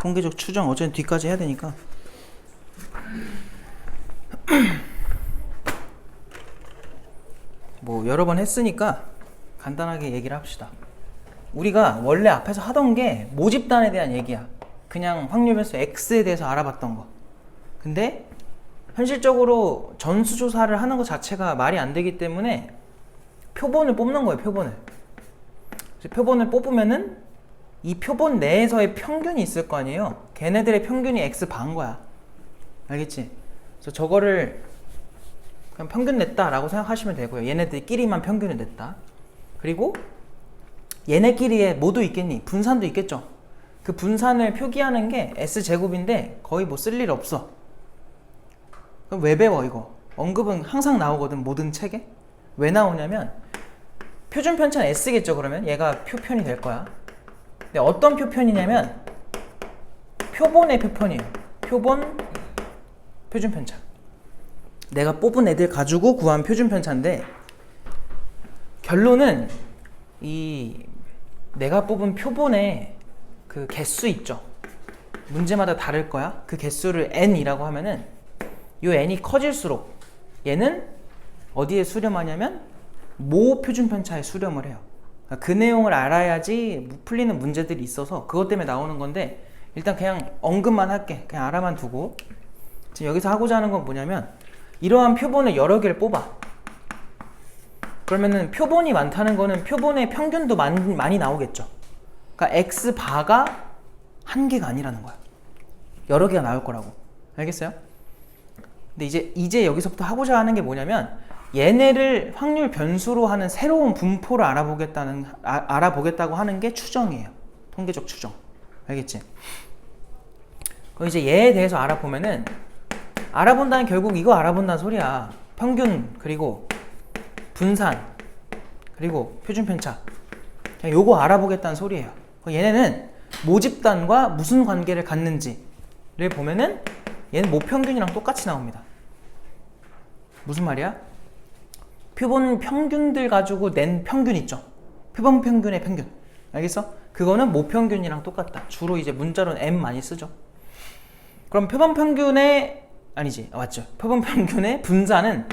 통계적 추정 어차피 뒤까지 해야 되니까. 뭐 여러 번 했으니까 간단하게 얘기를 합시다. 우리가 원래 앞에서 하던 게 모집단에 대한 얘기야. 그냥 확률 변수 X에 대해서 알아봤던 거. 근데 현실적으로 전수조사를 하는 것 자체가 말이 안 되기 때문에 표본을 뽑는 거예요. 표본을 뽑으면은 이 표본 내에서의 평균이 있을 거 아니에요. 걔네들의 평균이 X 반 거야. 알겠지? 그래서 저거를 그냥 평균 냈다라고 생각하시면 되고요. 얘네들끼리만 평균을 냈다. 그리고 얘네끼리에 뭐도 있겠니? 분산도 있겠죠. 그 분산을 표기하는 게 S제곱인데 거의 뭐 쓸 일 없어. 그럼 왜 배워 이거? 언급은 항상 나오거든, 모든 책에. 왜 나오냐면 표준 편차는 S겠죠. 그러면 얘가 표편이 될 거야. 근데 어떤 표편이냐면 표본의 표편이에요. 표본 표준 편차. 내가 뽑은 애들 가지고 구한 표준 편차인데 결론은 이 내가 뽑은 표본의 그 개수 있죠. 문제마다 다를 거야. 그 개수를 n이라고 하면은 요 n이 커질수록 얘는 어디에 수렴하냐면 모 표준 편차에 수렴을 해요. 그러니까 그 내용을 알아야지 풀리는 문제들이 있어서 그것 때문에 나오는 건데 일단 그냥 언급만 할게. 그냥 알아만 두고 지금 여기서 하고자 하는 건 뭐냐면 이러한 표본을 여러 개를 뽑아. 그러면은 표본이 많다는 거는 표본의 평균도 많이 나오겠죠. 그러니까 X바가 한 개가 아니라는 거야. 여러 개가 나올 거라고. 알겠어요? 근데 이제 여기서부터 하고자 하는 게 뭐냐면 얘네를 확률 변수로 하는 새로운 분포를 알아보겠다고 하는 게 추정이에요. 통계적 추정. 알겠지? 그럼 이제 얘에 대해서 알아보면은 알아본다는 결국 이거 알아본다는 소리야. 평균 그리고 분산 그리고 표준 편차. 요거 알아보겠다는 소리예요. 얘네는 모집단과 무슨 관계를 갖는지를 보면은 얘는 모평균이랑 똑같이 나옵니다. 무슨 말이야? 표본 평균들 가지고 낸 평균 있죠. 표본 평균의 평균. 알겠어? 그거는 모평균이랑 똑같다. 주로 이제 문자로는 M 많이 쓰죠. 그럼 표본 평균의 아니지. 맞죠. 표본 평균의 분산은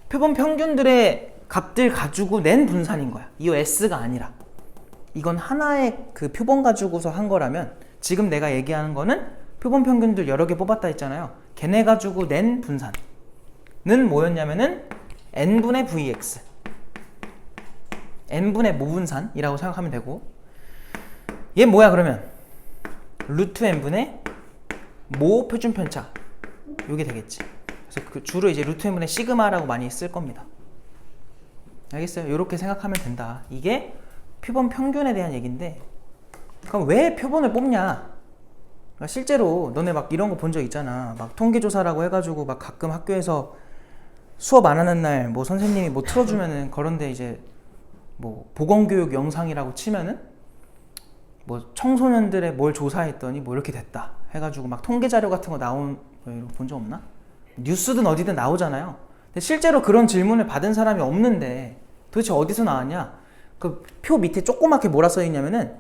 표본 평균들의 값들 가지고 낸 분산인 거야. 이 S가 아니라. 이건 하나의 그 표본 가지고서 한 거라면 지금 내가 얘기하는 거는 표본 평균들 여러 개 뽑았다 했잖아요. 걔네 가지고 낸 분산은 뭐였냐면은 n분의 vx n분의 모분산이라고 생각하면 되고 얘 뭐야 그러면 루트 n분의 모 표준 편차 요게 되겠지. 그래서 그 주로 이제 루트 n분의 시그마라고 많이 쓸 겁니다. 알겠어요? 요렇게 생각하면 된다. 이게 표본 평균에 대한 얘기인데 그럼 왜 표본을 뽑냐? 그러니까 실제로 너네 막 이런 거 본 적 있잖아. 막 통계조사라고 해가지고 막 가끔 학교에서 수업 안 하는 날 뭐 선생님이 뭐 틀어주면은 그런데 이제 뭐 보건교육 영상이라고 치면은 뭐 청소년들의 뭘 조사했더니 뭐 이렇게 됐다 해가지고 막 통계 자료 같은 거 나온 거 본 적 없나? 뉴스든 어디든 나오잖아요. 근데 실제로 그런 질문을 받은 사람이 없는데 도대체 어디서 나왔냐? 그 표 밑에 조그맣게 뭐라 써 있냐면은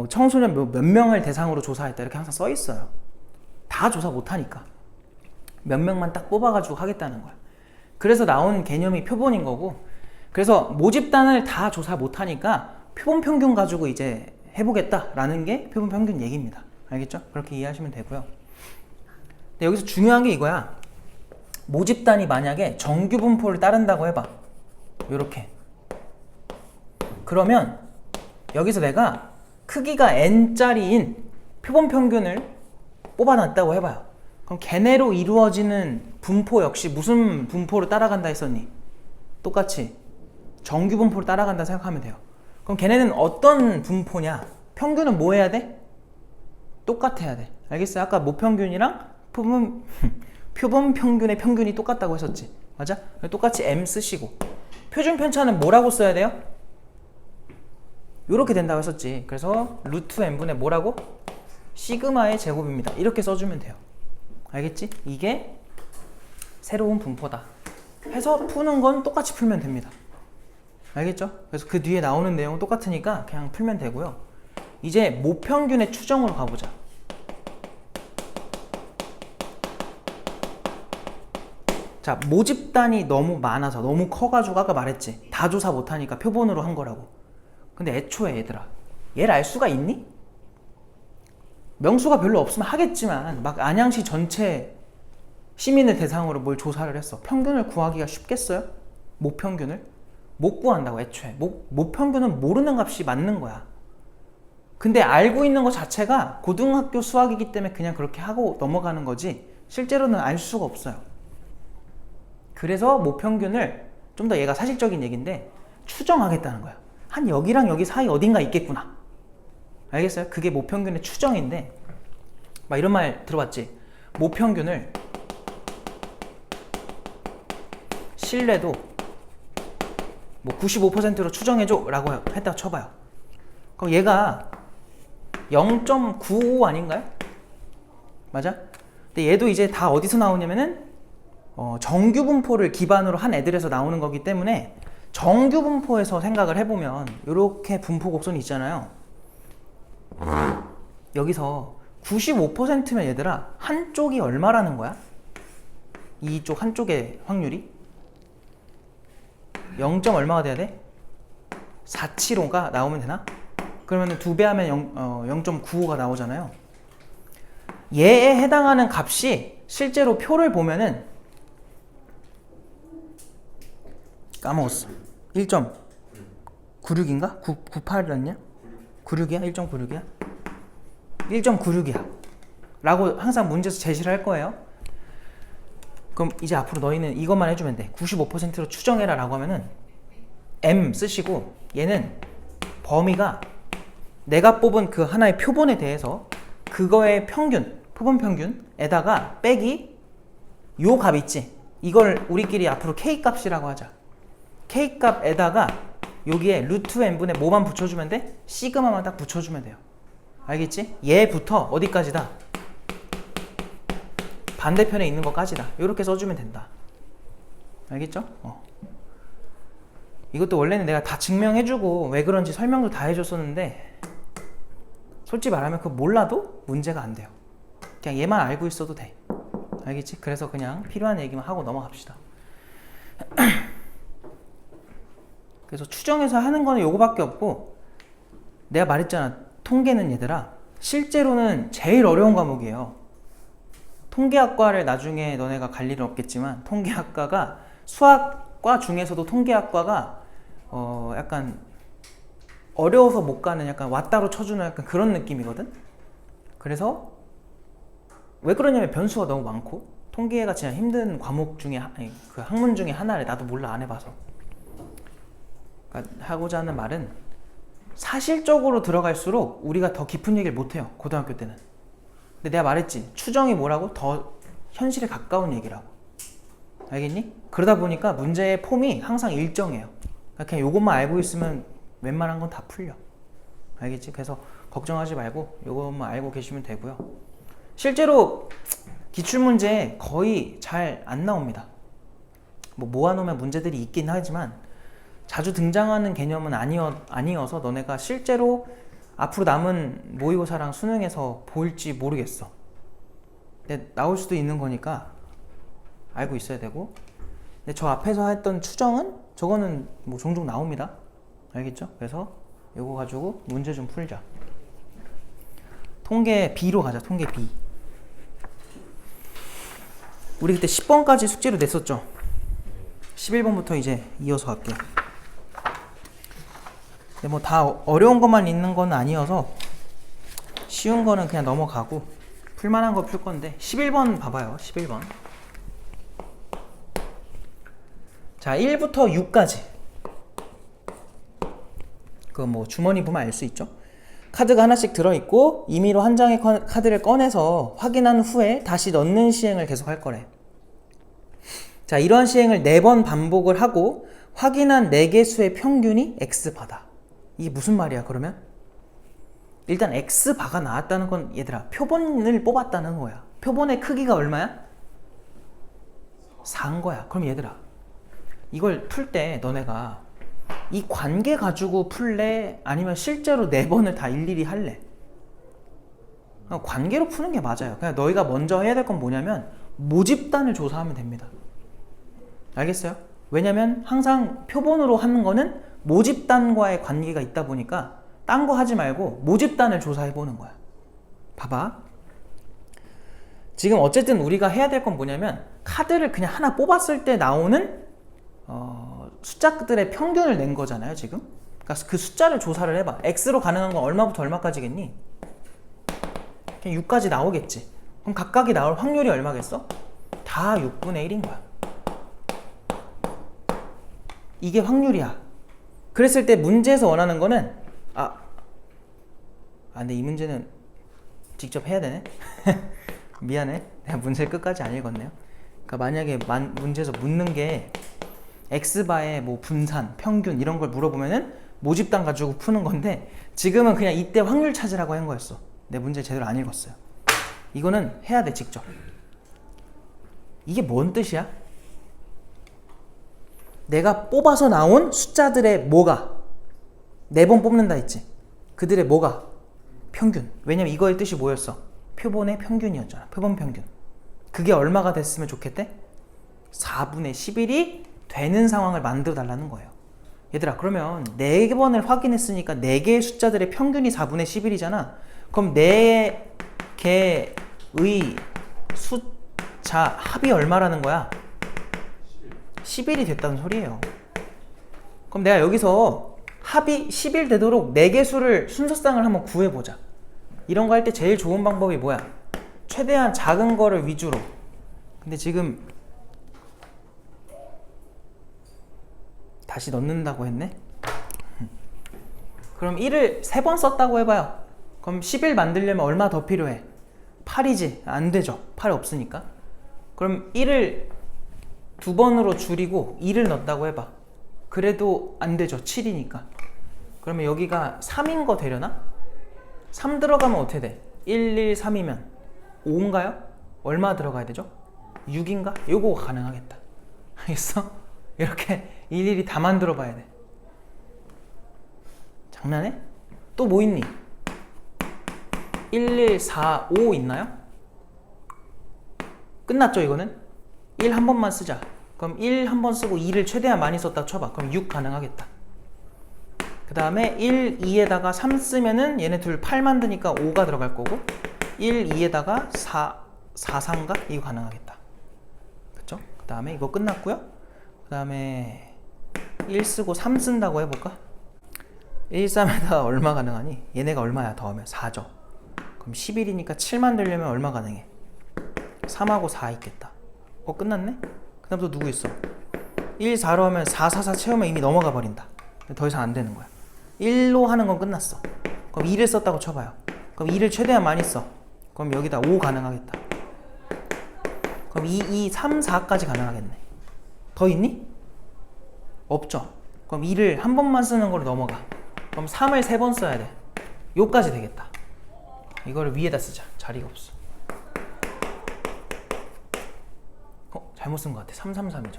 청소년 몇 명을 대상으로 조사했다 이렇게 항상 써 있어요. 다 조사 못하니까 몇 명만 딱 뽑아가지고 하겠다는 거야. 그래서 나온 개념이 표본인 거고 그래서 모집단을 다 조사 못하니까 표본 평균 가지고 이제 해보겠다라는 게 표본 평균 얘기입니다. 알겠죠? 그렇게 이해하시면 되고요. 근데 여기서 중요한 게 이거야. 모집단이 만약에 정규 분포를 따른다고 해봐. 요렇게. 그러면 여기서 내가 크기가 n짜리인 표본 평균을 뽑아놨다고 해봐요. 그럼 걔네로 이루어지는 분포 역시 무슨 분포를 따라간다 했었니? 똑같이 정규 분포를 따라간다 생각하면 돼요. 그럼 걔네는 어떤 분포냐? 평균은 뭐 해야 돼? 똑같아야 돼. 알겠어요? 아까 모평균이랑 표본 평균의 평균이 똑같다고 했었지. 맞아? 똑같이 M 쓰시고 표준 편차는 뭐라고 써야 돼요? 이렇게 된다고 했었지. 그래서 루트 n분의 뭐라고? 시그마의 제곱입니다. 이렇게 써주면 돼요. 알겠지? 이게 새로운 분포다 해서 푸는 건 똑같이 풀면 됩니다. 알겠죠? 그래서 그 뒤에 나오는 내용은 똑같으니까 그냥 풀면 되고요. 이제 모평균의 추정으로 가보자. 자, 모집단이 너무 많아서 너무 커가지고 아까 말했지. 다 조사 못하니까 표본으로 한 거라고. 근데 애초에 얘들아, 얘를 알 수가 있니? 명수가 별로 없으면 하겠지만 막 안양시 전체 시민을 대상으로 뭘 조사를 했어. 평균을 구하기가 쉽겠어요? 모평균을? 못 구한다고 애초에. 모평균은 모르는 값이 맞는 거야. 근데 알고 있는 것 자체가 고등학교 수학이기 때문에 그냥 그렇게 하고 넘어가는 거지 실제로는 알 수가 없어요. 그래서 모평균을 좀 더 얘가 사실적인 얘기인데 추정하겠다는 거야. 한 여기랑 여기 사이 어딘가 있겠구나. 알겠어요? 그게 모평균의 추정인데 막 이런 말 들어봤지? 모평균을 신뢰도 뭐 95%로 추정해줘 라고 했다가 쳐봐요. 그럼 얘가 0.95 아닌가요? 맞아? 근데 얘도 이제 다 어디서 나오냐면은 정규 분포를 기반으로 한 애들에서 나오는 거기 때문에 정규 분포에서 생각을 해보면 이렇게 분포 곡선이 있잖아요. 여기서 95%면 얘들아 한쪽이 얼마라는 거야? 이쪽 한쪽의 확률이 0. 얼마가 돼야 돼? 475가 나오면 되나? 그러면 2배 하면 0.95가 나오잖아요. 얘에 해당하는 값이 실제로 표를 보면은 까먹었어. 1.96인가? 98이었냐? 96이야? 1.96이야? 1.96이야 라고 항상 문제에서 제시를 할 거예요. 그럼 이제 앞으로 너희는 이것만 해주면 돼. 95%로 추정해라 라고 하면은 M 쓰시고 얘는 범위가 내가 뽑은 그 하나의 표본에 대해서 그거의 평균, 표본 평균에다가 빼기 요 값 있지? 이걸 우리끼리 앞으로 K 값이라고 하자. K 값에다가 여기에 루트 n분의 뭐만 붙여주면 돼? 시그마만 딱 붙여주면 돼요. 알겠지? 얘부터 어디까지다? 반대편에 있는 것까지다. 이렇게 써주면 된다. 알겠죠? 이것도 원래는 내가 다 증명해주고 왜 그런지 설명도 다 해줬었는데 솔직히 말하면 그거 몰라도 문제가 안 돼요. 그냥 얘만 알고 있어도 돼. 알겠지? 그래서 그냥 필요한 얘기만 하고 넘어갑시다. 그래서 추정해서 하는 거는 요거밖에 없고 내가 말했잖아. 통계는 얘들아 실제로는 제일 어려운 과목이에요. 통계학과를 나중에 너네가 갈 일은 없겠지만 통계학과가 수학과 중에서도 통계학과가 약간 어려워서 못 가는 약간 왔다로 쳐주는 약간 그런 느낌이거든. 그래서 왜 그러냐면 변수가 너무 많고 통계가 진짜 힘든 과목 중에 그 학문 중에 하나를 나도 몰라 안 해봐서. 그러니까 하고자 하는 말은 사실적으로 들어갈수록 우리가 더 깊은 얘기를 못해요. 고등학교 때는. 근데 내가 말했지. 추정이 뭐라고? 더 현실에 가까운 얘기라고. 알겠니? 그러다 보니까 문제의 폼이 항상 일정해요. 그러니까 그냥 요것만 알고 있으면 웬만한 건 다 풀려. 알겠지? 그래서 걱정하지 말고 요것만 알고 계시면 되고요. 실제로 기출문제 거의 잘 안 나옵니다. 뭐 모아놓으면 문제들이 있긴 하지만 자주 등장하는 개념은 아니어서 너네가 실제로 앞으로 남은 모의고사랑 수능에서 보일지 모르겠어. 근데 나올 수도 있는 거니까 알고 있어야 되고. 근데 저 앞에서 했던 추정은 저거는 뭐 종종 나옵니다. 알겠죠? 그래서 이거 가지고 문제 좀 풀자. 통계 B로 가자. 통계 B. 우리 그때 10번까지 숙제로 냈었죠? 11번부터 이제 이어서 갈게요. 근데 뭐 다 어려운 것만 있는 건 아니어서 쉬운 거는 그냥 넘어가고 풀만한 거 풀 건데 11번 봐봐요. 11번. 자, 1부터 6까지. 그거 뭐 주머니 보면 알 수 있죠? 카드가 하나씩 들어있고 임의로 한 장의 카드를 꺼내서 확인한 후에 다시 넣는 시행을 계속 할 거래. 자, 이러한 시행을 4번 반복을 하고 확인한 4개 수의 평균이 X바다. 이게 무슨 말이야 그러면? 일단 X바가 나왔다는 건 얘들아 표본을 뽑았다는 거야. 표본의 크기가 얼마야? 4인 거야. 그럼 얘들아 이걸 풀 때 너네가 이 관계 가지고 풀래? 아니면 실제로 4번을 다 일일이 할래? 관계로 푸는 게 맞아요. 그냥 너희가 먼저 해야 될 건 뭐냐면 모집단을 조사하면 됩니다. 알겠어요? 왜냐면 항상 표본으로 하는 거는 모집단과의 관계가 있다 보니까 딴 거 하지 말고 모집단을 조사해 보는 거야. 봐봐. 지금 어쨌든 우리가 해야 될 건 뭐냐면 카드를 그냥 하나 뽑았을 때 나오는 숫자들의 평균을 낸 거잖아요, 지금. 그러니까 그 숫자를 조사를 해봐. X로 가능한 건 얼마부터 얼마까지겠니? 그냥 6까지 나오겠지. 그럼 각각이 나올 확률이 얼마겠어? 다 6분의 1인 거야. 이게 확률이야. 그랬을 때 문제에서 원하는 거는 근데 이 문제는 직접 해야 되네. 미안해. 내가 문제를 끝까지 안 읽었네요. 그러니까 만약에 문제에서 묻는 게 X바의 뭐 분산, 평균 이런 걸 물어보면은 모집단 가지고 푸는 건데 지금은 그냥 이때 확률 찾으라고 한 거였어. 내 문제 제대로 안 읽었어요. 이거는 해야 돼, 직접. 이게 뭔 뜻이야? 내가 뽑아서 나온 숫자들의 뭐가 4번 뽑는다 했지. 그들의 뭐가 평균. 왜냐면 이거의 뜻이 뭐였어? 표본의 평균이었잖아. 표본 평균. 그게 얼마가 됐으면 좋겠대? 4분의 11이 되는 상황을 만들어 달라는 거예요. 얘들아, 그러면 4번을 확인했으니까 4개의 숫자들의 평균이 4분의 11이잖아. 그럼 4개의 숫자 합이 얼마라는 거야? 11이 됐다는 소리예요. 그럼 내가 여기서 합이 10일 되도록 4개 수를 순서상을 한번 구해보자. 이런 거 할 때 제일 좋은 방법이 뭐야? 최대한 작은 거를 위주로. 근데 지금 다시 넣는다고 했네? 그럼 1을 3번 썼다고 해봐요. 그럼 10일 만들려면 얼마 더 필요해? 8이지? 안 되죠. 8 없으니까. 그럼 1을 2번으로 줄이고 2를 넣었다고 해봐. 그래도 안 되죠. 7이니까. 그러면 여기가 3인 거 되려나? 3 들어가면 어떻게 돼? 1, 1, 3이면 5인가요? 얼마 들어가야 되죠? 6인가? 요거가 가능하겠다. 알겠어? 이렇게 일일이 다 만들어 봐야 돼. 장난해? 또 뭐 있니? 1, 1, 4, 5 있나요? 끝났죠, 이거는? 1 한 번만 쓰자. 그럼 1 한 번 쓰고 2를 최대한 많이 썼다 쳐봐. 그럼 6 가능하겠다. 그 다음에 1, 2에다가 3 쓰면은 얘네 둘 8 만드니까 5가 들어갈 거고 1, 2에다가 4, 4인가? 이거 가능하겠다. 그쵸? 그 다음에 이거 끝났고요. 그 다음에 1 쓰고 3 쓴다고 해볼까? 1, 3에다가 얼마 가능하니? 얘네가 얼마야? 더하면 4죠. 그럼 11이니까 7 만들려면 얼마 가능해? 3하고 4 있겠다. 끝났네? 그 다음 또 누구 있어? 1, 4로 하면 4, 4, 4 채우면 이미 넘어가 버린다. 더 이상 안 되는 거야. 1로 하는 건 끝났어. 그럼 2를 썼다고 쳐봐요. 그럼 2를 최대한 많이 써. 그럼 여기다 5 가능하겠다. 그럼 2, 2, 3, 4까지 가능하겠네. 더 있니? 없죠. 그럼 2를 한 번만 쓰는 걸로 넘어가. 그럼 3을 3번 써야 돼. 요까지 되겠다. 이거를 위에다 쓰자. 자리가 없어. 잘못 쓴 것 같아. 333이죠.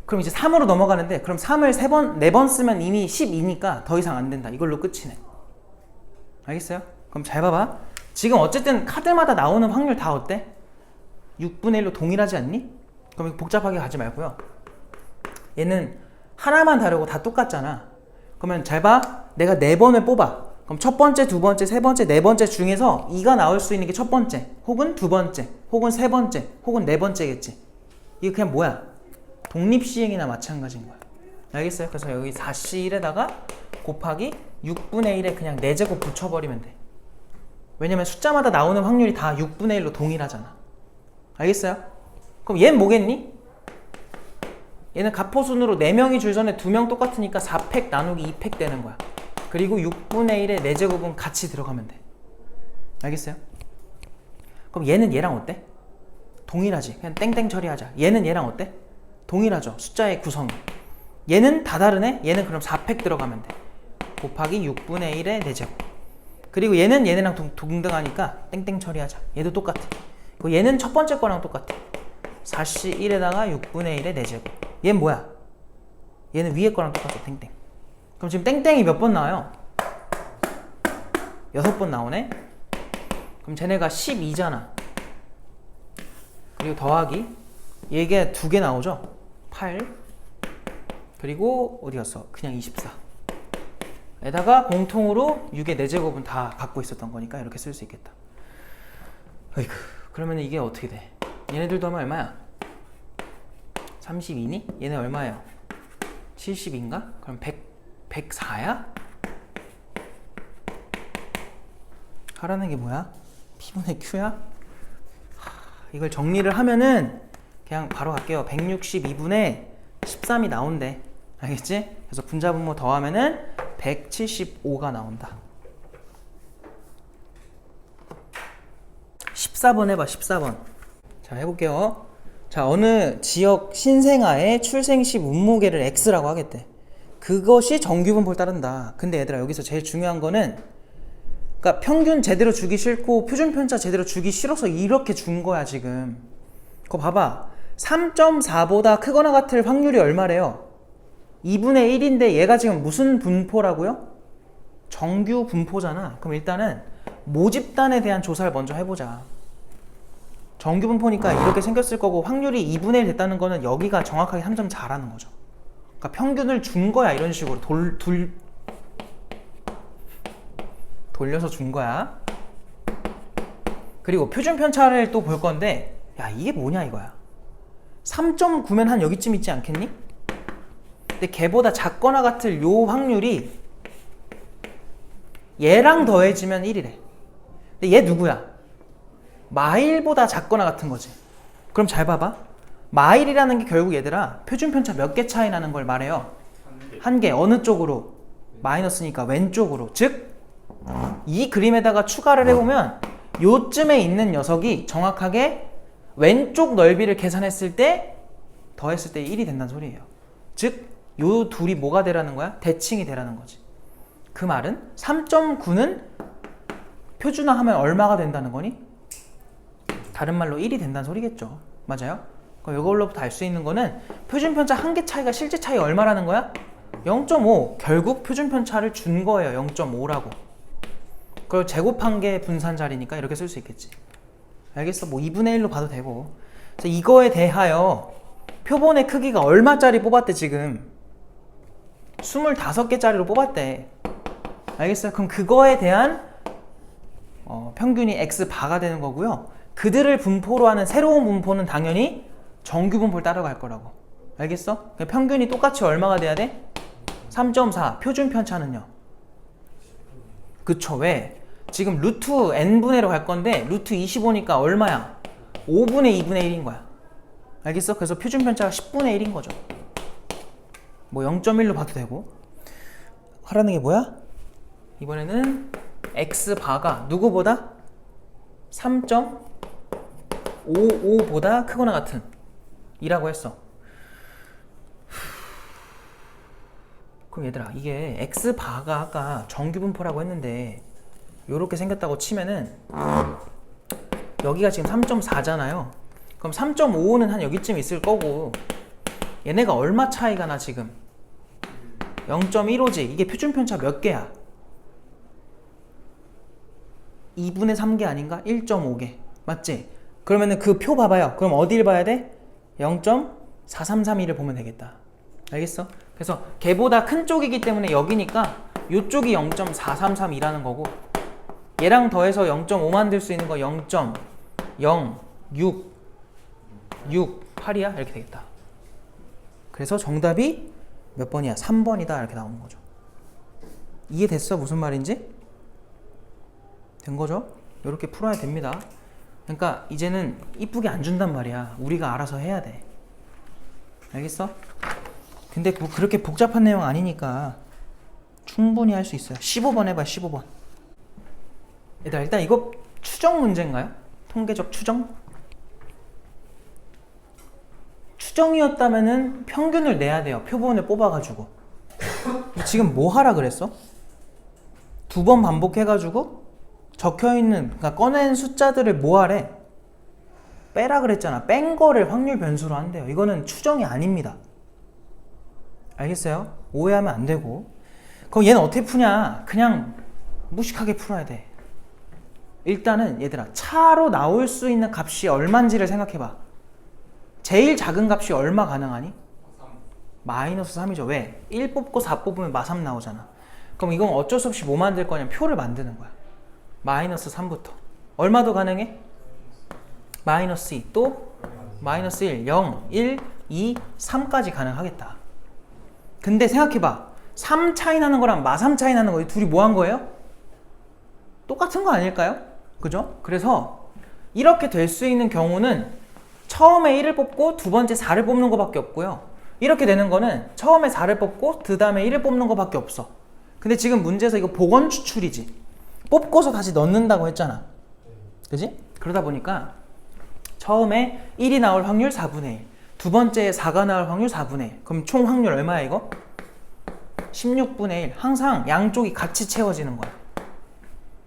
그럼 이제 3으로 넘어가는데 그럼 3을 4번 쓰면 이미 12니까 더 이상 안 된다. 이걸로 끝이네. 알겠어요? 그럼 잘 봐봐. 지금 어쨌든 카드마다 나오는 확률 다 어때? 6분의 1로 동일하지 않니? 그럼 복잡하게 가지 말고요. 얘는 하나만 다르고 다 똑같잖아. 그러면 잘 봐. 내가 4번을 뽑아. 그럼 첫 번째, 두 번째, 세 번째, 네 번째 중에서 2가 나올 수 있는 게 첫 번째, 혹은 두 번째, 혹은 세 번째, 혹은 네 번째겠지. 이게 그냥 뭐야? 독립시행이나 마찬가지인 거야. 알겠어요? 그래서 여기 4C1에다가 곱하기 6분의 1에 그냥 4제곱 붙여버리면 돼. 왜냐면 숫자마다 나오는 확률이 다 6분의 1로 동일하잖아. 알겠어요? 그럼 얘는 뭐겠니? 얘는 가포순으로 4명이 줄 전에 2명 똑같으니까 4팩 나누기 2팩 되는 거야. 그리고 6분의 1의 4제곱은 같이 들어가면 돼. 알겠어요? 그럼 얘는 얘랑 어때? 동일하지. 그냥 땡땡 처리하자. 얘는 얘랑 어때? 동일하죠. 숫자의 구성이. 얘는 다 다르네? 얘는 그럼 4팩 들어가면 돼. 곱하기 6분의 1의 4제곱. 그리고 얘는 얘네랑 동등하니까 땡땡 처리하자. 얘도 똑같아. 그리고 얘는 첫 번째 거랑 똑같아. 4C1에다가 6분의 1의 4제곱. 얘는 뭐야? 얘는 위에 거랑 똑같아. 땡땡. 그럼 지금 땡땡이 몇 번 나와요? 6번 나오네? 그럼 쟤네가 12잖아. 그리고 더하기 얘게 2개 나오죠? 8 그리고 어디 갔어? 그냥 24 에다가 공통으로 6의 4제곱은 다 갖고 있었던 거니까 이렇게 쓸 수 있겠다. 어이구, 그러면 이게 어떻게 돼? 얘네들도 하면 얼마야? 32니? 얘네 얼마예요? 70인가? 그럼 104야? 하라는 게 뭐야? P분의 Q야? 이걸 정리를 하면은 그냥 바로 갈게요. 162분의 13이 나온대. 알겠지? 그래서 분자분모 더하면은 175가 나온다. 14번 해봐. 14번. 자, 해볼게요. 자, 어느 지역 신생아의 출생시 몸무게를 X라고 하겠대. 그것이 정규분포를 따른다. 근데 얘들아, 여기서 제일 중요한 거는, 그러니까 평균 제대로 주기 싫고 표준편차 제대로 주기 싫어서 이렇게 준 거야 지금. 그거 봐봐. 3.4보다 크거나 같을 확률이 얼마래요? 2분의 1인데 얘가 지금 무슨 분포라고요? 정규 분포잖아. 그럼 일단은 모집단에 대한 조사를 먼저 해보자. 정규 분포니까 이렇게 생겼을 거고 확률이 2분의 1 됐다는 거는 여기가 정확하게 3.4라는 거죠. 그러니까 평균을 준 거야. 이런 식으로 돌려서 준 거야. 그리고 표준편차를 또 볼 건데, 야, 이게 뭐냐 이거야. 3.9면 한 여기쯤 있지 않겠니? 근데 걔보다 작거나 같을 요 확률이 얘랑 더해지면 1이래. 근데 얘 누구야? 마일보다 작거나 같은 거지. 그럼 잘 봐봐. 마일이라는 게 결국 얘들아 표준편차 몇 개 차이 나는 걸 말해요. 1개. 어느 쪽으로? 마이너스니까 왼쪽으로. 즉 이 그림에다가 추가를 해보면 요쯤에 있는 녀석이 정확하게 왼쪽 넓이를 계산했을 때 더했을 때 1이 된다는 소리예요. 즉 요 둘이 뭐가 되라는 거야? 대칭이 되라는 거지. 그 말은 3.9는 표준화하면 얼마가 된다는 거니? 다른 말로 1이 된다는 소리겠죠. 맞아요? 그럼 이걸로부터 알 수 있는 거는 표준편차 한 개 차이가 실제 차이 얼마라는 거야? 0.5. 결국 표준편차를 준 거예요. 0.5라고. 그리고 제곱한 개 분산자리니까 이렇게 쓸 수 있겠지. 알겠어? 뭐 2분의 1로 봐도 되고. 그래서 이거에 대하여 표본의 크기가 얼마짜리 뽑았대 지금? 25개짜리로 뽑았대. 알겠어요? 그럼 그거에 대한 평균이 X바가 되는 거고요. 그들을 분포로 하는 새로운 분포는 당연히 정규 분포를 따라갈 거라고. 알겠어? 평균이 똑같이 얼마가 돼야 돼? 3.4. 표준 편차는요? 그쵸. 왜? 지금 루트 n분의로 갈 건데 루트 25니까 얼마야? 5분의 2분의 1인 거야. 알겠어? 그래서 표준 편차가 10분의 1인 거죠. 뭐 0.1로 봐도 되고. 하라는 게 뭐야? 이번에는 X바가 누구보다? 3.55보다 크거나 같은 이라고 했어. 그럼 얘들아, 이게 X바가 아까 정규분포라고 했는데 요렇게 생겼다고 치면은 여기가 지금 3.4잖아요. 그럼 3.5는 한 여기쯤 있을 거고 얘네가 얼마 차이가 나 지금? 0.15지. 이게 표준편차 몇 개야? 2분의 3개 아닌가? 1.5개. 맞지? 그러면은 그 표 봐봐요. 그럼 어디를 봐야 돼? 0.4332를 보면 되겠다. 알겠어? 그래서 걔보다 큰 쪽이기 때문에 여기니까 요쪽이 0.4332라는 거고 얘랑 더해서 0.5 만들 수 있는 거 0.0668이야? 이렇게 되겠다. 그래서 정답이 몇 번이야? 3번이다. 이렇게 나오는 거죠. 이해됐어? 무슨 말인지? 된 거죠? 이렇게 풀어야 됩니다. 그러니까 이제는 이쁘게 안 준단 말이야. 우리가 알아서 해야 돼. 알겠어? 근데 뭐 그렇게 복잡한 내용 아니니까 충분히 할 수 있어요. 15번 해봐. 15번. 얘들아, 일단 이거 추정 문제인가요? 통계적 추정? 추정이었다면은 평균을 내야 돼요. 표본을 뽑아가지고. 지금 뭐 하라 그랬어? 2번 반복해가지고 적혀있는, 그러니까 꺼낸 숫자들을 뭐 하래? 빼라 그랬잖아. 뺀 거를 확률 변수로 한대요. 이거는 추정이 아닙니다. 알겠어요? 오해하면 안 되고. 그럼 얘는 어떻게 푸냐? 그냥 무식하게 풀어야 돼. 일단은 얘들아, 차로 나올 수 있는 값이 얼만지를 생각해봐. 제일 작은 값이 얼마 가능하니? 마이너스 3이죠. 왜? 1 뽑고 4 뽑으면 마3 나오잖아. 그럼 이건 어쩔 수 없이 뭐 만들 거냐면 표를 만드는 거야. 마이너스 3부터. 얼마 더 가능해? 마이너스 2, 또 마이너스 1, 0, 1, 2, 3까지 가능하겠다. 근데 생각해봐. 3 차이 나는 거랑 마3 차이 나는 거, 이 둘이 뭐 한 거예요? 똑같은 거 아닐까요? 그죠? 그래서 이렇게 될 수 있는 경우는 처음에 1을 뽑고 두 번째 4를 뽑는 거밖에 없고요. 이렇게 되는 거는 처음에 4를 뽑고 그 다음에 1을 뽑는 거밖에 없어. 근데 지금 문제에서 이거 복원 추출이지. 뽑고서 다시 넣는다고 했잖아. 그지? 그러다 보니까 처음에 1이 나올 확률 4분의 1, 두 번째에 4가 나올 확률 4분의 1. 그럼 총 확률 얼마야 이거? 16분의 1. 항상 양쪽이 같이 채워지는 거야.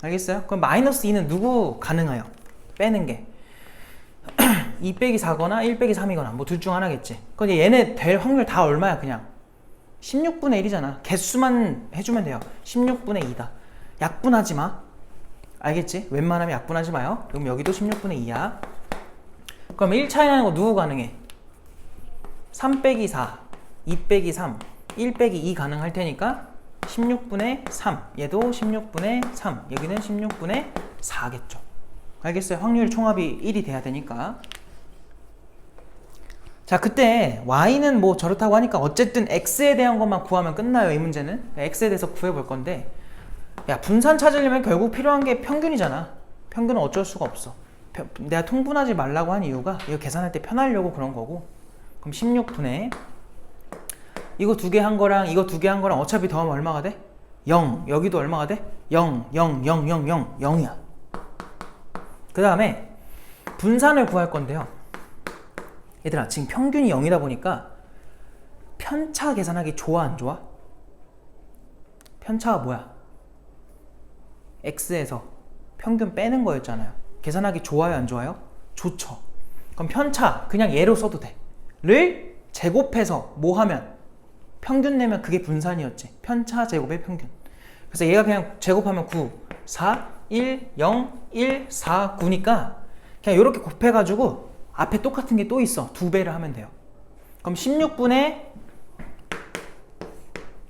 알겠어요? 그럼 마이너스 2는 누구 가능해요? 빼는 게 2 빼기 4거나 1 빼기 3이거나 뭐 둘 중 하나겠지. 근데 얘네 될 확률 다 얼마야 그냥? 16분의 1이잖아. 개수만 해주면 돼요. 16분의 2다. 약분하지 마. 알겠지? 웬만하면 약분하지 마요. 그럼 여기도 16분의 2야. 그럼 1 차이 나는 거 누구 가능해? 3 빼기 4, 2 빼기 3, 1 빼기 2 가능할 테니까 16분의 3, 얘도 16분의 3, 여기는 16분의 4겠죠. 알겠어요? 확률 총합이 1이 돼야 되니까. 자, 그때 y는 뭐 저렇다고 하니까 어쨌든 x에 대한 것만 구하면 끝나요. 이 문제는 x에 대해서 구해볼 건데, 야, 분산 찾으려면 결국 필요한 게 평균이잖아. 평균은 어쩔 수가 없어. 내가 통분하지 말라고 한 이유가 이거 계산할 때 편하려고 그런 거고. 그럼 16분의 이거 두 개 한 거랑 이거 두 개 한 거랑 어차피 더하면 얼마가 돼? 0. 여기도 얼마가 돼? 0, 0, 0, 0, 0, 0이야. 그 다음에 분산을 구할 건데요. 얘들아, 지금 평균이 0이다 보니까 편차 계산하기 좋아 안 좋아? 편차가 뭐야? x에서 평균 빼는 거였잖아요. 계산하기 좋아요 안 좋아요? 좋죠. 그럼 편차 그냥 얘로 써도 돼. 를 제곱해서 뭐 하면? 평균 내면 그게 분산이었지. 편차 제곱의 평균. 그래서 얘가 그냥 제곱하면 9, 4, 1, 0, 1, 4, 9니까 그냥 이렇게 곱해가지고 앞에 똑같은 게 또 있어. 2배를 하면 돼요. 그럼 16분의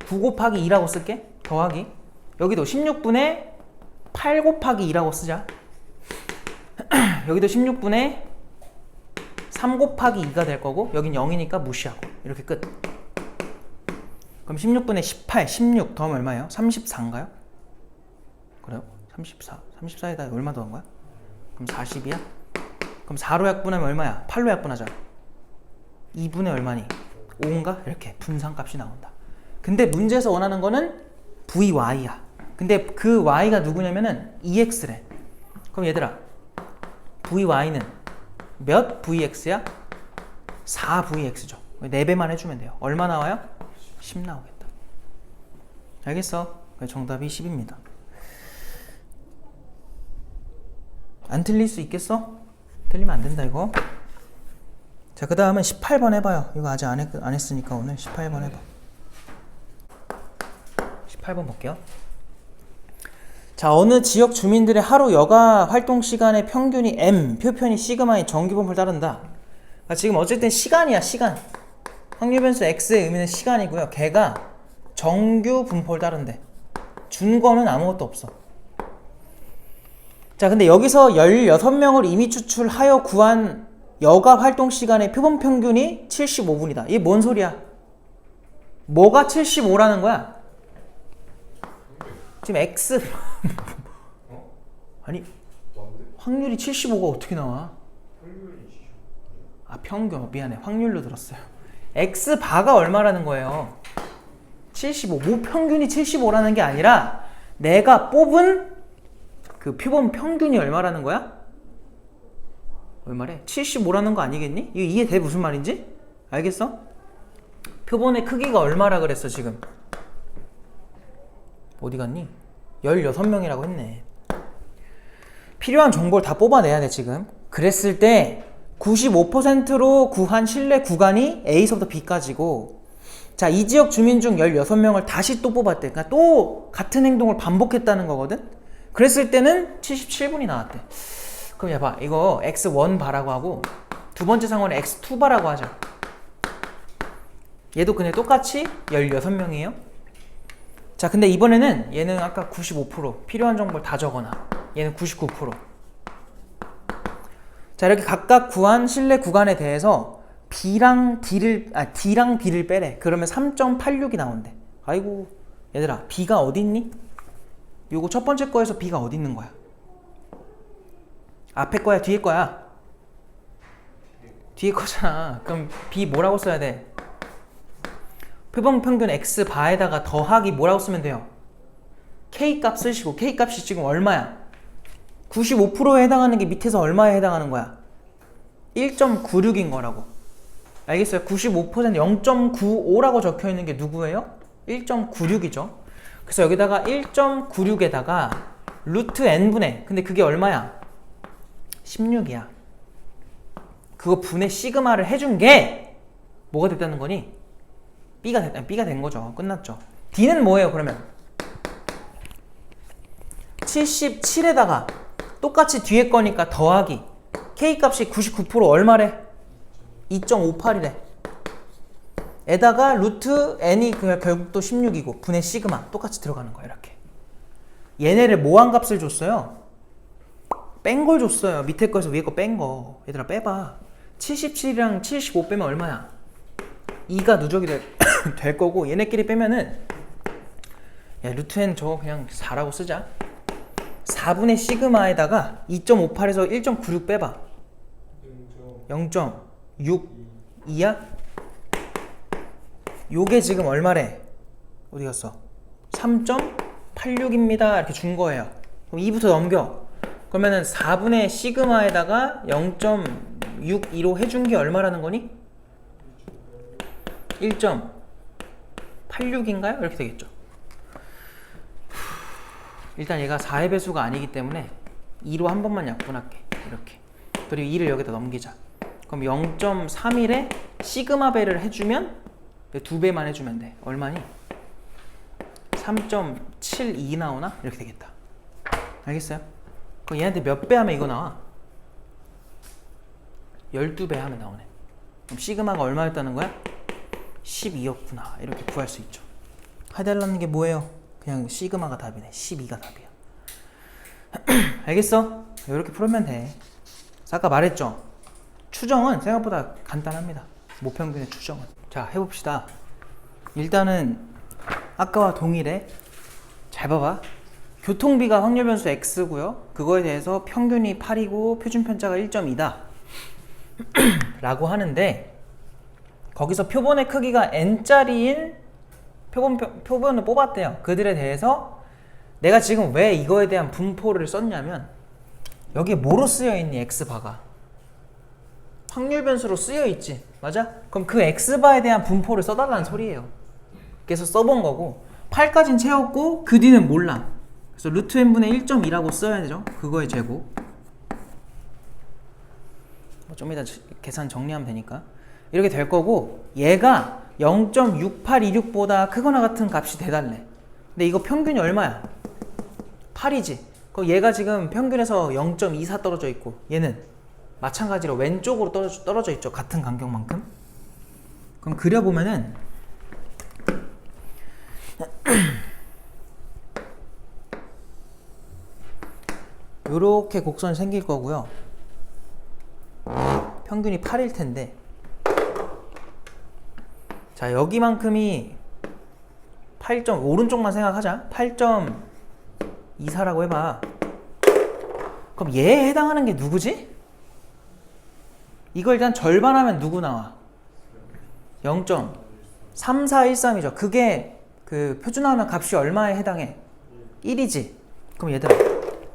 9 곱하기 2라고 쓸게. 더하기. 여기도 16분의 8 곱하기 2라고 쓰자. 여기도 16분의 3 곱하기 2가 될 거고, 여긴 0이니까 무시하고. 이렇게 끝. 그럼 16분의 18, 16 더하면 얼마예요? 34인가요? 그래요? 34. 34에다 얼마 더한 거야? 그럼 40이야? 그럼 4로 약분하면 얼마야? 8로 약분하자. 2분의 얼마니? 5인가? 이렇게 분산값이 나온다. 근데 문제에서 원하는 거는 VY야. 근데 그 Y가 누구냐면은 EX래. 그럼 얘들아, VY는 몇 VX야? 4VX죠. 4배만 해주면 돼요. 얼마 나와요? 10 나오겠다. 알겠어? 정답이 10입니다. 안 틀릴 수 있겠어? 틀리면 안 된다 이거. 자, 그 다음은 18번 해봐요. 이거 아직 안 했으니까 오늘 18번 해봐. 18번 볼게요. 자, 어느 지역 주민들의 하루 여가 활동 시간의 평균이 m, 표편이 시그마의 정규분포를 따른다. 그러니까 지금 어쨌든 시간이야, 시간. 확률 변수 x의 의미는 시간이고요. 걔가 정규 분포를 따른대. 준 거는 아무것도 없어. 자, 근데 여기서 16명을 이미 추출하여 구한 여가 활동 시간의 표본 평균이 75분이다. 이게 뭔 소리야? 뭐가 75라는 거야? 지금 x 아니, 확률이 75가 어떻게 나와? 아, 평균. 미안해. 확률로 들었어요. x 바가 얼마라는 거예요? 75. 뭐 평균이 75라는 게 아니라 내가 뽑은 그 표본 평균이 얼마라는 거야? 얼마래? 75라는 거 아니겠니? 이거 이해돼? 무슨 말인지? 알겠어? 표본의 크기가 얼마라 그랬어 지금? 어디 갔니? 16명이라고 했네. 필요한 정보를 다 뽑아내야 돼 지금. 그랬을 때 95%로 구한 실내 구간이 A서부터 B까지고, 자, 이 지역 주민 중 16명을 다시 또 뽑았대. 그러니까 또 같은 행동을 반복했다는 거거든. 그랬을 때는 77분이 나왔대. 그럼 야 봐, 이거 x1 바라고 하고 두 번째 상호는 x2바라고 하죠. 얘도 그냥 똑같이 16명이에요. 자, 근데 이번에는 얘는 아까 95% 필요한 정보를 다 적어놔. 얘는 99%. 자, 이렇게 각각 구한 실내 구간에 대해서 D랑 B를 빼래. 그러면 3.86이 나온대. 아이고, 얘들아, B가 어디 있니? 요거 첫 번째 거에서 B가 어디 있는 거야? 앞에 거야, 뒤에 거야? 뒤에 거잖아. 그럼 B 뭐라고 써야 돼? 표본 평균 x 바에다가 더하기 뭐라고 쓰면 돼요? K 값 쓰시고, K 값이 지금 얼마야? 95%에 해당하는 게 밑에서 얼마에 해당하는 거야? 1.96인 거라고. 알겠어요? 95% 0.95라고 적혀 있는 게 누구예요? 1.96이죠. 그래서 여기다가 1.96에다가 루트 n분의, 근데 그게 얼마야? 16이야. 그거 분의 시그마를 해준 게 뭐가 됐다는 거니? B가 된 거죠. 끝났죠. D는 뭐예요, 그러면? 77에다가 똑같이 뒤에 거니까 더하기. K 값이 99% 얼마래? 2.58이래. 에다가 루트 n이 결국 또 16이고 분의 시그마 똑같이 들어가는 거야. 이렇게. 얘네를 뭐한 값을 줬어요? 뺀 걸 줬어요. 밑에 거에서 위에 거 뺀 거. 얘들아 빼봐. 77이랑 75 빼면 얼마야? 2가 누적이 될 거고, 얘네끼리 빼면은, 야, 루트 n 저거 그냥 4라고 쓰자. 4분의 시그마에다가 2.58에서 1.96 빼봐. 0.62야? 요게 지금 얼마래? 어디 갔어? 3.86입니다. 이렇게 준 거예요. 그럼 2부터 넘겨. 그러면은 4분의 시그마에다가 0.62로 해준 게 얼마라는 거니? 1.86인가요? 이렇게 되겠죠. 일단 얘가 4의 배수가 아니기 때문에 2로 한 번만 약분할게. 이렇게. 그리고 2를 여기다 넘기자. 그럼 0.31에 시그마 배를 해주면 2배만 해주면 돼. 얼마니? 3.72 나오나? 이렇게 되겠다. 알겠어요? 그럼 얘한테 몇 배 하면 이거 나와? 12배 하면 나오네. 그럼 시그마가 얼마였다는 거야? 12였구나. 이렇게 구할 수 있죠. 해달라는 게 뭐예요? 그냥 시그마가 답이네. 12가 답이야. 알겠어? 이렇게 풀면 돼. 아까 말했죠? 추정은 생각보다 간단합니다. 모평균의 추정은. 자, 해봅시다. 일단은 아까와 동일해. 잘 봐봐. 교통비가 확률 변수 x고요. 그거에 대해서 평균이 8이고 표준 편차가 1.2다. 라고 하는데, 거기서 표본의 크기가 n짜리인 표본을 뽑았대요. 그들에 대해서 내가 지금 왜 이거에 대한 분포를 썼냐면, 여기에 뭐로 쓰여있니? x바가 확률 변수로 쓰여있지. 맞아? 그럼 그 x바에 대한 분포를 써달라는 소리예요. 그래서 써본 거고, 8까지는 채웠고 그 뒤는 몰라. 그래서 루트 n분의 1.2라고 써야 되죠. 그거의 제곱. 좀 이따 계산 정리하면 되니까. 이렇게 될 거고, 얘가 0.6826보다 크거나 같은 값이 돼달래. 근데 이거 평균이 얼마야? 8이지. 그럼 얘가 지금 평균에서 0.24 떨어져 있고, 얘는 마찬가지로 왼쪽으로 떨어져 있죠. 같은 간격만큼. 그럼 그려보면은 요렇게 곡선이 생길 거고요. 평균이 8일 텐데, 자, 여기만큼이 8. 오른쪽만 생각하자. 8.24라고 해봐. 그럼 얘에 해당하는 게 누구지? 이걸 일단 절반하면 누구 나와? 0.3413이죠. 그게 그 표준화하면 값이 얼마에 해당해? 1이지. 그럼 얘들아,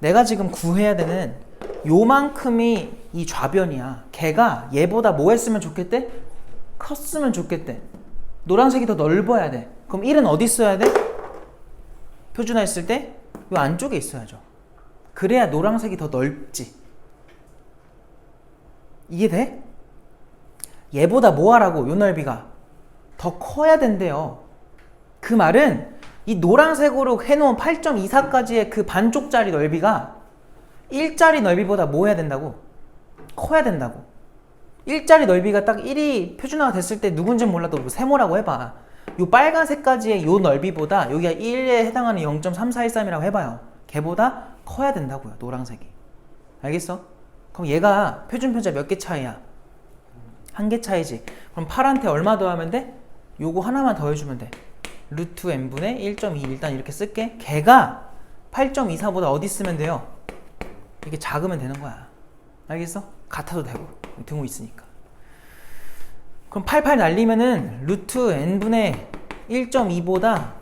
내가 지금 구해야 되는 요만큼이 이 좌변이야. 걔가 얘보다 뭐 했으면 좋겠대? 컸으면 좋겠대. 노란색이 더 넓어야 돼. 그럼 1은 어디 있어야 돼? 표준화 했을 때 요 안쪽에 있어야죠. 그래야 노란색이 더 넓지. 이해돼? 얘보다 뭐 하라고? 요 넓이가 더 커야 된대요. 그 말은 이 노란색으로 해놓은 8.24까지의 그 반쪽짜리 넓이가 1짜리 넓이보다 뭐 해야 된다고? 커야 된다고. 일자리 넓이가 딱 1이 표준화가 됐을 때 누군지 몰라도 뭐 세모라고 해봐. 요 빨간색까지의 요 넓이보다 여기가 1에 해당하는 0.3413이라고 해봐요. 걔보다 커야 된다고요. 노란색이. 알겠어? 그럼 얘가 표준 편차 몇 개 차이야? 한 개 차이지. 그럼 파란테 얼마 더하면 돼? 요거 하나만 더해주면 돼. 루트 n분의 1.2 일단 이렇게 쓸게. 걔가 8.24보다 어디 쓰면 돼요? 이게 작으면 되는 거야. 알겠어? 같아도 되고 등호 있으니까. 그럼 88 날리면은 루트 n분의 1.2보다